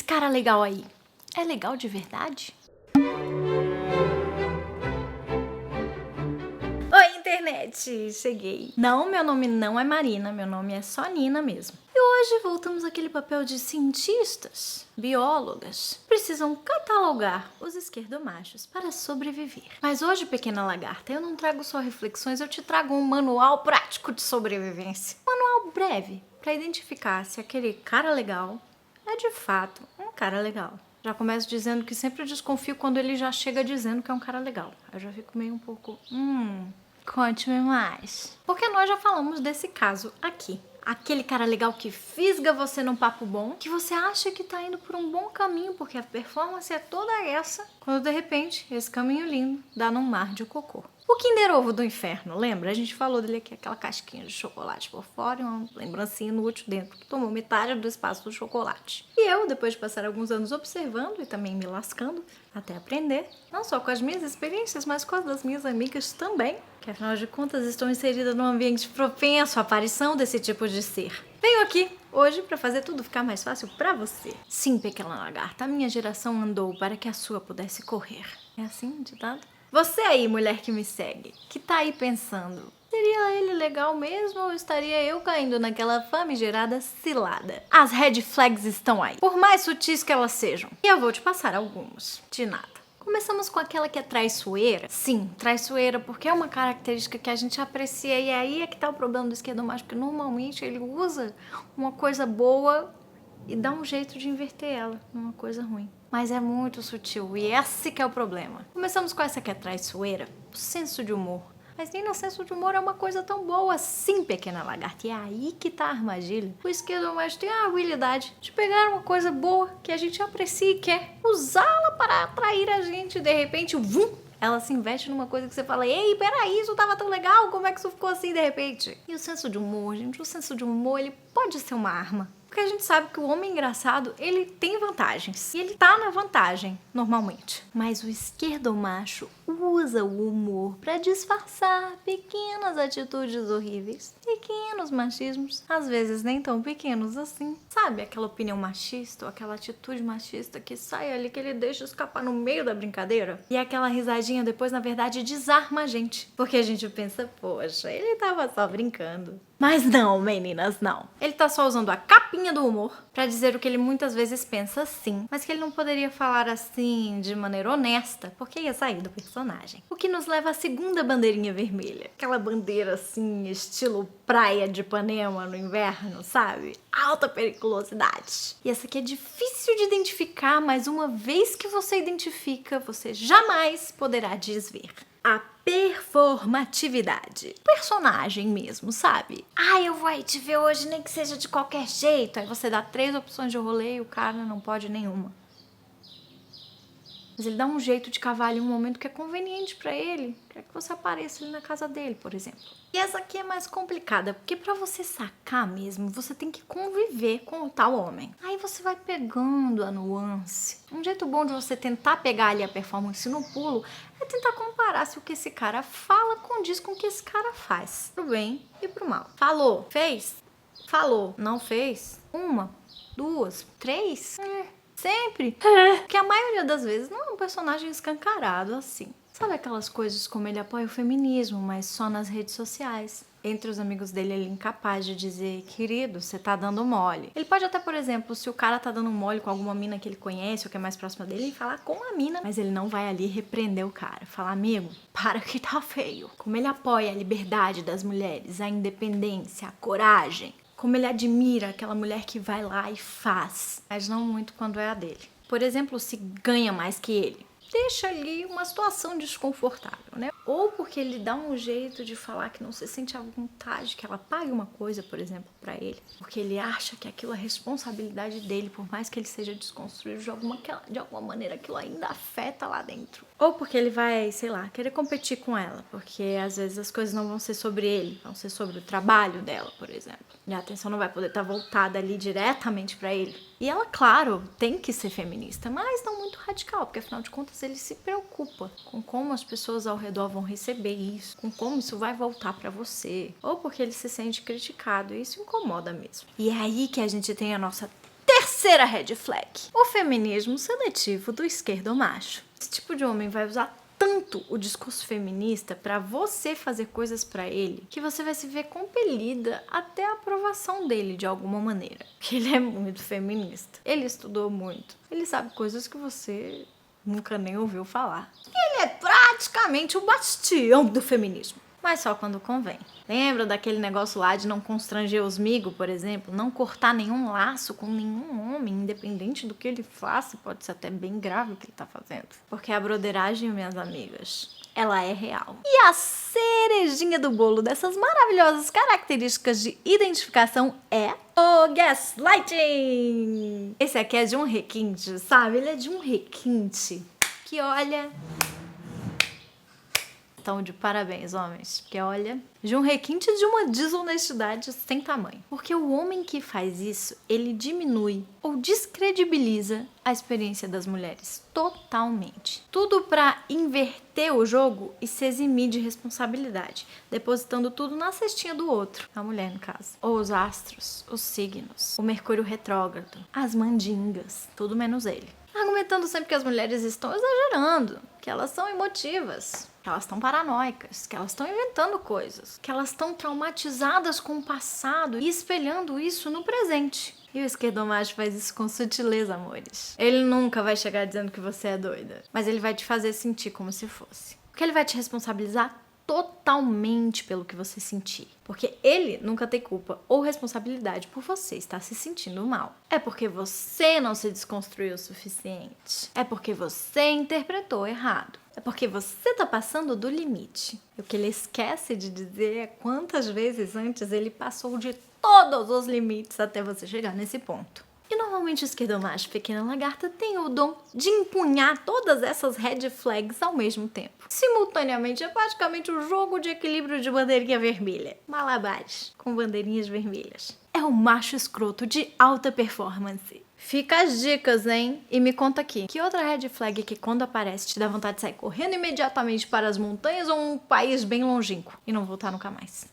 Esse cara legal aí, é legal de verdade? Oi, internet! Cheguei. Não, meu nome não é Marina, meu nome é só Nina mesmo. E hoje voltamos àquele papel de cientistas, biólogas, precisam catalogar os esquerdomachos para sobreviver. Mas hoje, pequena lagarta, eu não trago só reflexões, eu te trago um manual prático de sobrevivência. Um manual breve para identificar se aquele cara legal é de fato um cara legal. Já começo dizendo que sempre desconfio quando ele já chega dizendo que é um cara legal. Eu já fico meio um pouco, conte-me mais. Porque nós já falamos desse caso aqui. Aquele cara legal que fisga você num papo bom, que você acha que tá indo por um bom caminho, porque a performance é toda essa, quando de repente esse caminho lindo dá num mar de cocô. O Kinder Ovo do inferno, lembra? A gente falou dele aqui, aquela casquinha de chocolate por fora e uma lembrancinha inútil dentro, que tomou metade do espaço do chocolate. E eu, depois de passar alguns anos observando e também me lascando, até aprender, não só com as minhas experiências, mas com as das minhas amigas também, que afinal de contas estão inseridas num ambiente propenso à aparição desse tipo de ser. Venho aqui hoje para fazer tudo ficar mais fácil para você. Sim, pequena lagarta, a minha geração andou para que a sua pudesse correr. É assim o ditado? Você aí, mulher que me segue, que tá aí pensando, seria ele legal mesmo ou estaria eu caindo naquela famigerada cilada? As red flags estão aí, por mais sutis que elas sejam. E eu vou te passar alguns, de nada. Começamos com aquela que é traiçoeira. Sim, traiçoeira, porque é uma característica que a gente aprecia e aí é que tá o problema do esquerdomacho, porque normalmente ele usa uma coisa boa e dá um jeito de inverter ela numa coisa ruim. Mas é muito sutil e esse que é o problema. Começamos com essa que é traiçoeira, o senso de humor. Mas nem no senso de humor é uma coisa tão boa assim, pequena lagarta. E é aí que tá a armadilha. O esquerdomacho tem a habilidade de pegar uma coisa boa que a gente aprecia e quer usá-la para atrair a gente. De repente, vum! Ela se investe numa coisa que você fala, ei, peraí, isso tava tão legal, como é que isso ficou assim de repente? E o senso de humor, gente, o senso de humor, ele pode ser uma arma. Porque a gente sabe que o homem engraçado, ele tem vantagens. E ele tá na vantagem, normalmente. Mas o esquerdomacho usa o humor pra disfarçar pequenas atitudes horríveis. Pequenos machismos, às vezes nem tão pequenos assim. Sabe aquela opinião machista ou aquela atitude machista que sai ali, que ele deixa escapar no meio da brincadeira? E aquela risadinha depois, na verdade, desarma a gente. Porque a gente pensa, poxa, ele tava só brincando. Mas não, meninas, não. Ele tá só usando a capinha do humor pra dizer o que ele muitas vezes pensa assim, mas que ele não poderia falar assim de maneira honesta, porque ia sair do personagem. O que nos leva à segunda bandeirinha vermelha. Aquela bandeira assim, estilo praia de Ipanema no inverno, sabe? Alta periculosidade. E essa aqui é difícil de identificar, mas uma vez que você identifica, você jamais poderá desver. A performatividade. Personagem mesmo, sabe? Eu vou aí te ver hoje, nem que seja de qualquer jeito. Aí você dá 3 opções de rolê e o cara não pode nenhuma. Mas ele dá um jeito de cavar ali um momento que é conveniente pra ele. Quer que você apareça ali na casa dele, por exemplo. E essa aqui é mais complicada, porque pra você sacar mesmo, você tem que conviver com o tal homem. Aí você vai pegando a nuance. Um jeito bom de você tentar pegar ali a performance no pulo é tentar comparar se o que esse cara fala condiz com o que esse cara faz. Pro bem e pro mal. Falou, fez? Falou, não fez? 1, 2, 3? Sempre. Porque a maioria das vezes não é um personagem escancarado assim. Sabe aquelas coisas como ele apoia o feminismo, mas só nas redes sociais? Entre os amigos dele, ele é incapaz de dizer, querido, você tá dando mole. Ele pode até, por exemplo, se o cara tá dando mole com alguma mina que ele conhece ou que é mais próxima dele, ele falar com a mina. Mas ele não vai ali repreender o cara. Falar, amigo, para que tá feio. Como ele apoia a liberdade das mulheres, a independência, a coragem. Como ele admira aquela mulher que vai lá e faz, mas não muito quando é a dele. Por exemplo, se ganha mais que ele, deixa ali uma situação desconfortável, né? Ou porque ele dá um jeito de falar que não se sente à vontade, que ela pague uma coisa, por exemplo, pra ele. Porque ele acha que aquilo é responsabilidade dele, por mais que ele seja desconstruído, de alguma maneira aquilo ainda afeta lá dentro. Ou porque ele vai, sei lá, querer competir com ela, porque às vezes as coisas não vão ser sobre ele, vão ser sobre o trabalho dela, por exemplo. E a atenção não vai poder estar voltada ali diretamente pra ele. E ela, claro, tem que ser feminista, mas não muito radical, porque afinal de contas ele se preocupa com como as pessoas ao redor vão receber isso, com como isso vai voltar pra você, ou porque ele se sente criticado, e isso incomoda mesmo. E é aí que a gente tem a nossa Terceira red flag: o feminismo seletivo do esquerdomacho. Esse tipo de homem vai usar tanto o discurso feminista para você fazer coisas para ele que você vai se ver compelida até a aprovação dele de alguma maneira. Porque ele é muito feminista. Ele estudou muito. Ele sabe coisas que você nunca nem ouviu falar. Ele é praticamente o bastião do feminismo. Mas só quando convém. Lembra daquele negócio lá de não constranger os migos, por exemplo? Não cortar nenhum laço com nenhum homem, independente do que ele faça. Pode ser até bem grave o que ele tá fazendo. Porque a broderagem, minhas amigas, ela é real. E a cerejinha do bolo dessas maravilhosas características de identificação é o gaslighting. Esse aqui é de um requinte, sabe? Ele é de um requinte que, olha... Então, de parabéns, homens. Porque, olha, de um requinte de uma desonestidade sem tamanho. Porque o homem que faz isso, ele diminui ou descredibiliza a experiência das mulheres totalmente. Tudo pra inverter o jogo e se eximir de responsabilidade, depositando tudo na cestinha do outro, a mulher no caso. Ou os astros, os signos, o Mercúrio retrógrado, as mandingas, tudo menos ele. Argumentando sempre que as mulheres estão exagerando, que elas são emotivas, que elas estão paranoicas, que elas estão inventando coisas, que elas estão traumatizadas com o passado e espelhando isso no presente. E o esquerdomacho faz isso com sutileza, amores. Ele nunca vai chegar dizendo que você é doida, mas ele vai te fazer sentir como se fosse. Porque ele vai te responsabilizar totalmente pelo que você sentir. Porque ele nunca tem culpa ou responsabilidade por você estar se sentindo mal. É porque você não se desconstruiu o suficiente. É porque você interpretou errado. É porque você tá passando do limite. E o que ele esquece de dizer é quantas vezes antes ele passou de todos os limites até você chegar nesse ponto. E normalmente o esquerdomacho pequena lagarta tem o dom de empunhar todas essas red flags ao mesmo tempo. Simultaneamente é praticamente um jogo de equilíbrio de bandeirinha vermelha. Malabares com bandeirinhas vermelhas. É o macho escroto de alta performance. Fica as dicas, hein? E me conta aqui, que outra red flag que quando aparece te dá vontade de sair correndo imediatamente para as montanhas ou um país bem longínquo e não voltar nunca mais?